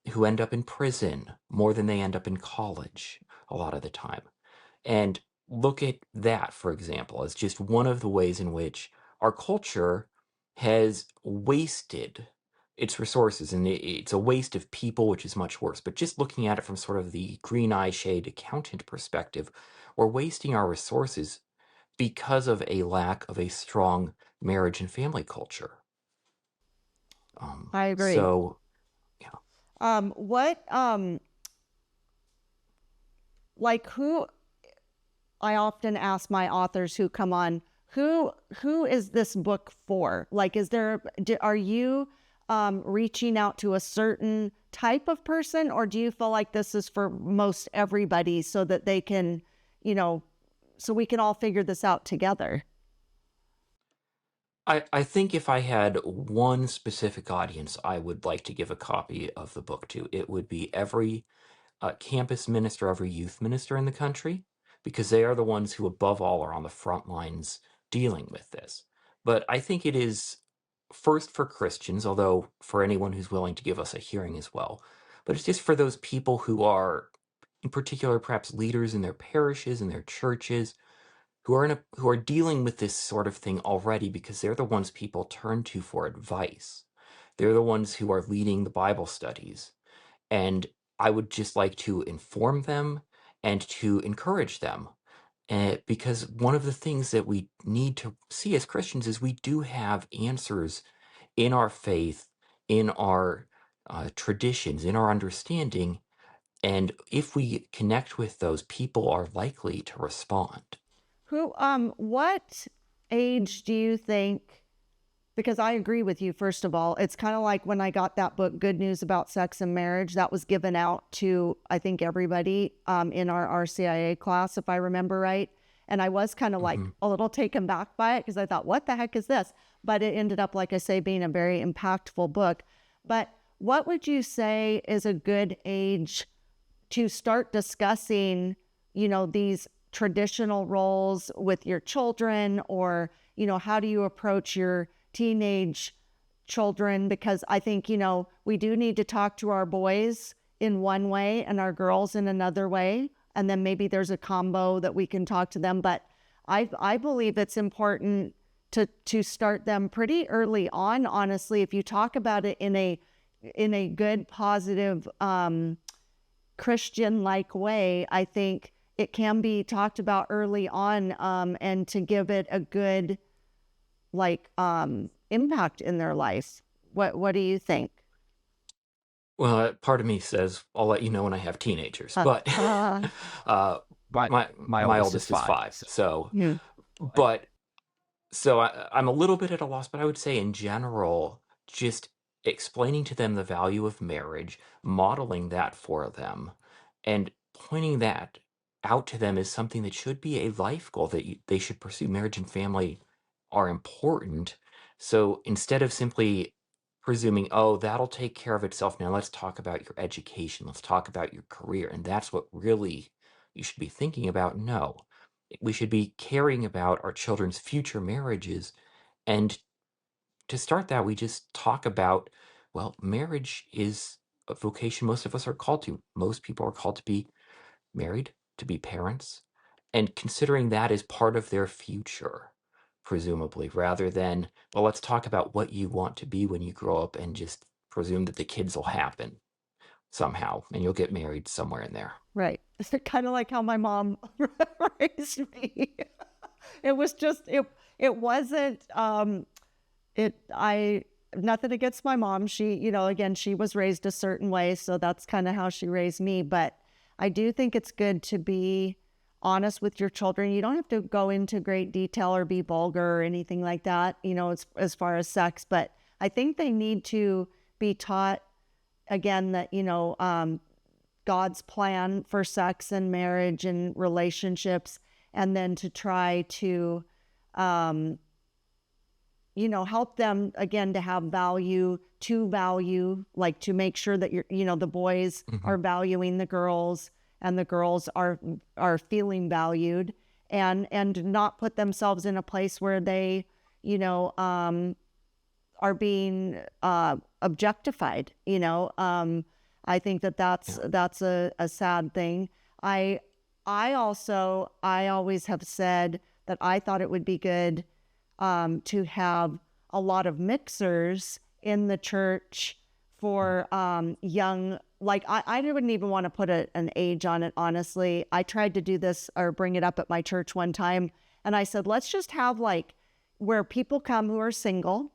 who end up in prison more than they end up in college a lot of the time. And look at that, for example, as just one of the ways in which our culture has wasted its resources. And it's a waste of people, which is much worse. But just looking at it from sort of the green eye shade accountant perspective, we're wasting our resources because of a lack of a strong marriage and family culture. I agree. So, yeah. Who, I often ask my authors who come on, who is this book for? Like, are you reaching out to a certain type of person, or do you feel like this is for most everybody so that they can, so we can all figure this out together? I think if I had one specific audience I would like to give a copy of the book to, it would be every campus minister, every youth minister in the country, because they are the ones who, above all, are on the front lines dealing with this. But I think it is first for Christians, although for anyone who's willing to give us a hearing as well. But it's just for those people who are, in particular, perhaps leaders in their parishes, in their churches, who are dealing with this sort of thing already, because they're the ones people turn to for advice. They're the ones who are leading the Bible studies. And I would just like to inform them and to encourage them. Because one of the things that we need to see as Christians is we do have answers in our faith, in our traditions, in our understanding. And if we connect with those, people are likely to respond. What age do you think, because I agree with you, first of all, it's kind of like when I got that book, Good News About Sex and Marriage, that was given out to, I think, everybody in our RCIA class, if I remember right. And I was kind of like a little taken back by it because I thought, what the heck is this? But it ended up, like I say, being a very impactful book. But what would you say is a good age to start discussing, these traditional roles with your children, or, how do you approach your teenage children? Because I think, we do need to talk to our boys in one way and our girls in another way. And then maybe there's a combo that we can talk to them. But I believe it's important to start them pretty early on, honestly. If you talk about it in a good, positive, Christian-like way, I think it can be talked about early on, and to give it a good impact in their life. What do you think? Well, part of me says I'll let you know when I have teenagers, Uh, but uh, uh, My my my oldest is oldest is 5. 5. So So, hmm, like, but I'm a little bit at a loss, but I would say in general, just explaining to them the value of marriage, modeling that for them, and pointing that out to them as something that should be a life goal that they should pursue. Marriage and family are important. So instead of simply presuming, oh, that'll take care of itself, now let's talk about your education, let's talk about your career, and that's what really you should be thinking about. No, we should be caring about our children's future marriages. And to start that, we just talk about, well, marriage is a vocation most of us are called to. Most people are called to be married, to be parents, and considering that as part of their future, presumably, rather than, well, let's talk about what you want to be when you grow up and just presume that the kids will happen somehow and you'll get married somewhere in there. right. It's kind of like how my mom raised me. It was just it wasn't it I nothing against my mom. She, again, she was raised a certain way, so that's kind of how she raised me, but I do think it's good to be honest with your children. You don't have to go into great detail or be vulgar or anything like that, as far as sex, but I think they need to be taught again that, God's plan for sex and marriage and relationships, and then to try to um, help them again to have value, like to make sure that the boys Mhm. are valuing the girls and the girls are feeling valued, and not put themselves in a place where they, are being objectified. I think that Yeah. that's a sad thing. I I always have said that I thought it would be good to have a lot of mixers in the church for young. Like I wouldn't even want to put an age on it, honestly. I tried to do this or bring it up at my church one time, and I said, let's just have like where people come who are single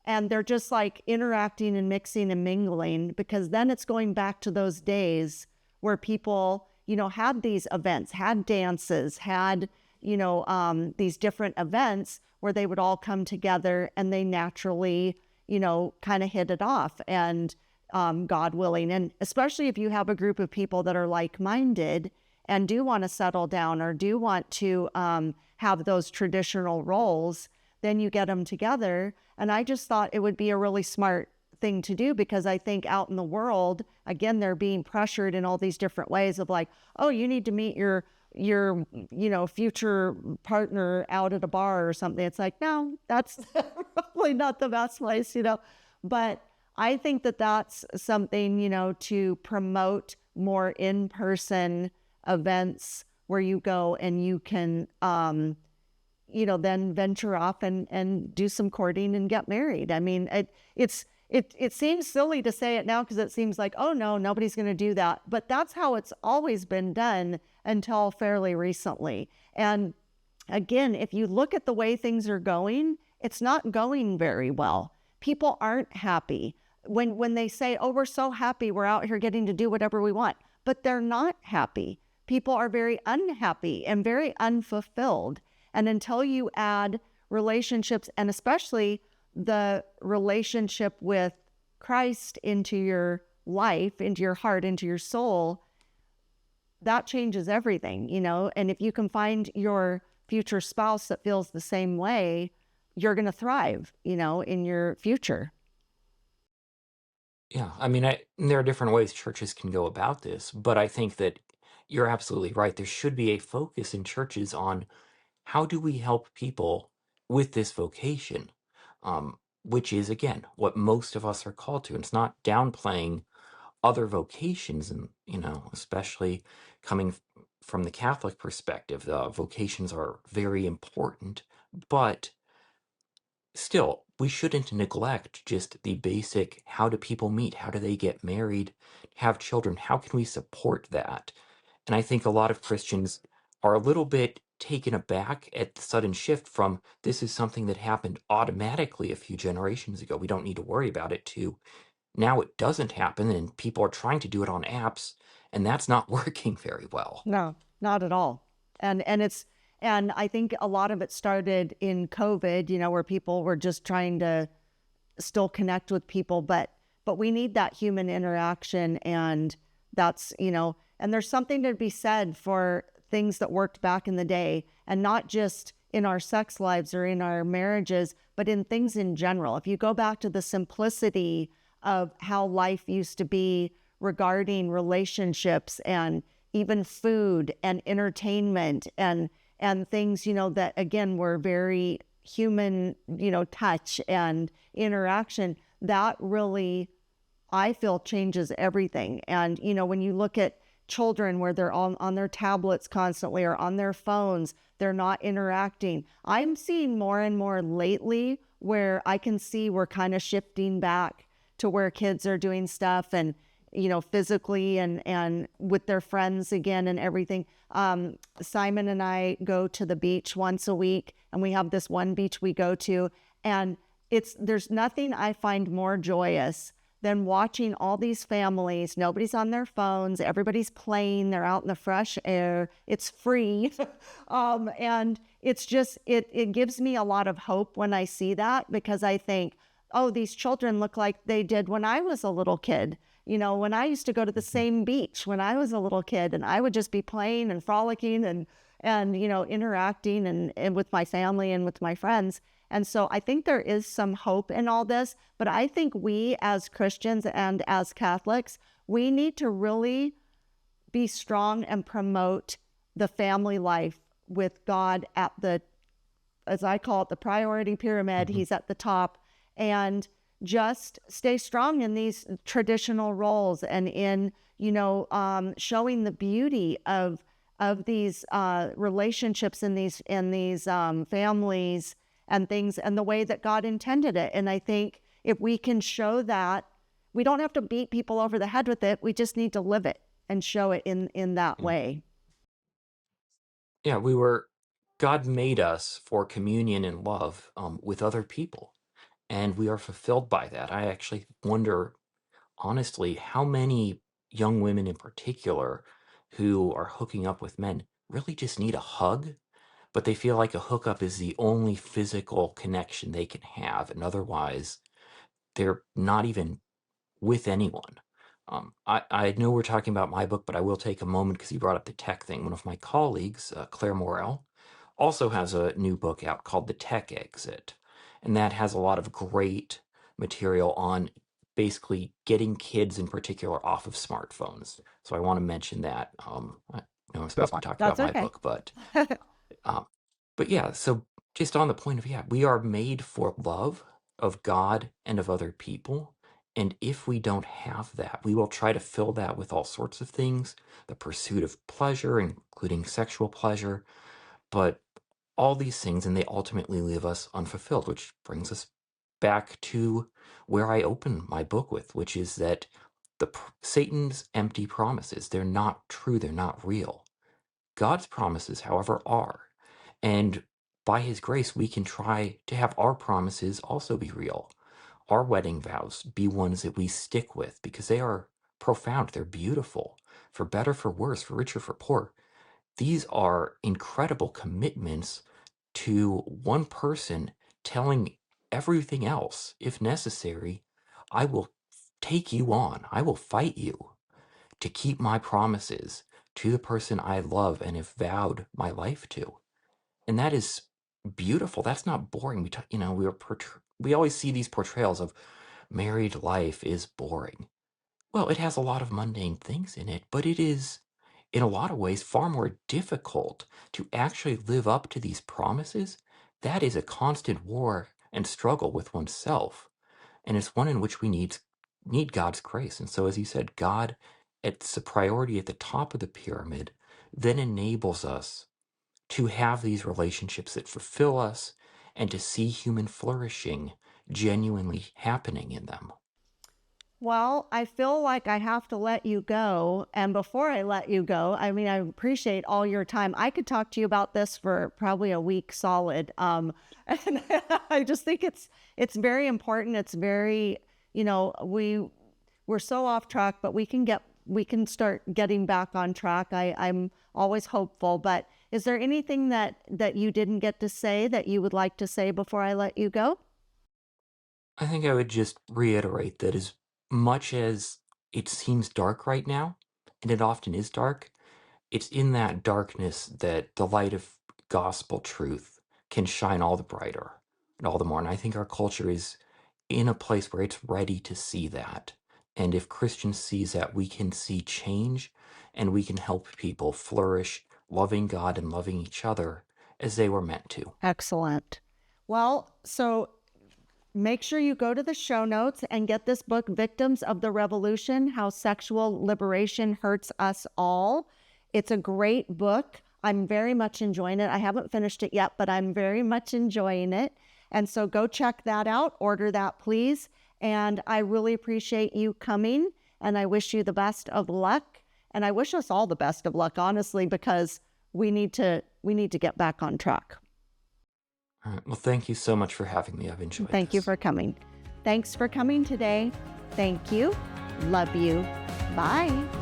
and they're just like interacting and mixing and mingling, because then it's going back to those days where people, had these events, had dances, had, these different events where they would all come together and they naturally, kind of hit it off, and God willing. And especially if you have a group of people that are like-minded and do want to settle down or do want to have those traditional roles, then you get them together. And I just thought it would be a really smart thing to do, because I think out in the world, again, they're being pressured in all these different ways of like, oh, you need to meet your future partner out at a bar or something. It's like, no, that's probably not the best place, but I think that that's something, to promote more in-person events where you go and you can then venture off and do some courting and get married. I mean, it seems silly to say it now because it seems like, oh no, nobody's going to do that. But that's how it's always been done until fairly recently. And again, if you look at the way things are going, it's not going very well. People aren't happy. When they say, oh, we're so happy, we're out here getting to do whatever we want, but they're not happy. People are very unhappy and very unfulfilled. And until you add relationships, and especially the relationship with Christ into your life, into your heart, into your soul, that changes everything, And if you can find your future spouse that feels the same way, you're going to thrive, in your future. Yeah, I mean, there are different ways churches can go about this, but I think that you're absolutely right. There should be a focus in churches on how do we help people with this vocation, which is, again, what most of us are called to. And it's not downplaying other vocations, and, especially coming from the Catholic perspective, the vocations are very important, but still, we shouldn't neglect just the basic, how do people meet? How do they get married, have children? How can we support that? And I think a lot of Christians are a little bit taken aback at the sudden shift from this is something that happened automatically a few generations ago. We don't need to worry about it to now it doesn't happen and people are trying to do it on apps and that's not working very well. No, not at all. And I think a lot of it started in COVID, where people were just trying to still connect with people, but we need that human interaction. And that's, and there's something to be said for things that worked back in the day, and not just in our sex lives or in our marriages, but in things in general. If you go back to the simplicity of how life used to be regarding relationships and even food and entertainment and things, that again were very human, touch and interaction, that really, I feel, changes everything. And, when you look at children where they're all on their tablets constantly or on their phones, they're not interacting. I'm seeing more and more lately where I can see we're kind of shifting back to where kids are doing stuff and, physically and with their friends again and everything. Simon and I go to the beach once a week, and we have this one beach we go to, and there's nothing I find more joyous than watching all these families. Nobody's on their phones, everybody's playing, they're out in the fresh air, it's free. And it's just, it gives me a lot of hope when I see that, because I think, oh, these children look like they did when I was a little kid. When I used to go to the same beach when I was a little kid, and I would just be playing and frolicking and interacting and with my family and with my friends. And so I think there is some hope in all this, but I think we as Christians and as Catholics, we need to really be strong and promote the family life with God at the, as I call it, the priority pyramid. Mm-hmm. He's at the top, and just stay strong in these traditional roles and in, showing the beauty of these relationships in these families and things, and the way that God intended it. And I think if we can show that, we don't have to beat people over the head with it. We just need to live it and show it in that way. Yeah, God made us for communion and love with other people, and we are fulfilled by that. I actually wonder, honestly, how many young women in particular who are hooking up with men really just need a hug, but they feel like a hookup is the only physical connection they can have, and otherwise they're not even with anyone. I know we're talking about my book, but I will take a moment because you brought up the tech thing. One of my colleagues, Claire Morel, also has a new book out called The Tech Exit, and that has a lot of great material on basically getting kids in particular off of smartphones. So I want to mention that. I know I'm supposed to be talking about my book, but yeah, so just on the point of, we are made for love of God and of other people. And if we don't have that, we will try to fill that with all sorts of things, the pursuit of pleasure, including sexual pleasure, but all these things, and they ultimately leave us unfulfilled, which brings us back to where I open my book with, which is that Satan's empty promises, they're not true, they're not real. God's promises, however, are. And by his grace, we can try to have our promises also be real. Our wedding vows be ones that we stick with because they are profound. They're beautiful, for better, for worse, for richer, for poor. These are incredible commitments to one person telling everything else, if necessary, I will take you on. I will fight you to keep my promises to the person I love and have vowed my life to. And that is beautiful. That's not boring. We always see these portrayals of married life is boring. Well, it has a lot of mundane things in it, but it is, in a lot of ways, far more difficult to actually live up to these promises. That is a constant war and struggle with oneself. And it's one in which we need God's grace. And so, as you said, God, it's a priority at the top of the pyramid, then enables us to have these relationships that fulfill us and to see human flourishing genuinely happening in them. Well, I feel like I have to let you go. And before I let you go, I mean, I appreciate all your time. I could talk to you about this for probably a week solid. And I just think it's very important. It's very, we're so off track, but we can start getting back on track. I'm always hopeful. But is there anything that you didn't get to say that you would like to say before I let you go? I think I would just reiterate that as much as it seems dark right now, and it often is dark, it's in that darkness that the light of gospel truth can shine all the brighter and all the more. And I think our culture is in a place where it's ready to see that. And if Christians sees that, we can see change and we can help people flourish, loving God and loving each other as they were meant to. Excellent. Well, so make sure you go to the show notes and get this book, Victims of the Revolution: How Sexual Liberation Hurts Us All. It's a great book. I'm very much enjoying it. I haven't finished it yet, but I'm very much enjoying it. And so go check that out. Order that, please. And I really appreciate you coming, and I wish you the best of luck. And I wish us all the best of luck, honestly, because we need to get back on track. All right. Well, thank you so much for having me. I've enjoyed Thank you this. for coming. Thanks for coming today. Thank you. Love you. Bye.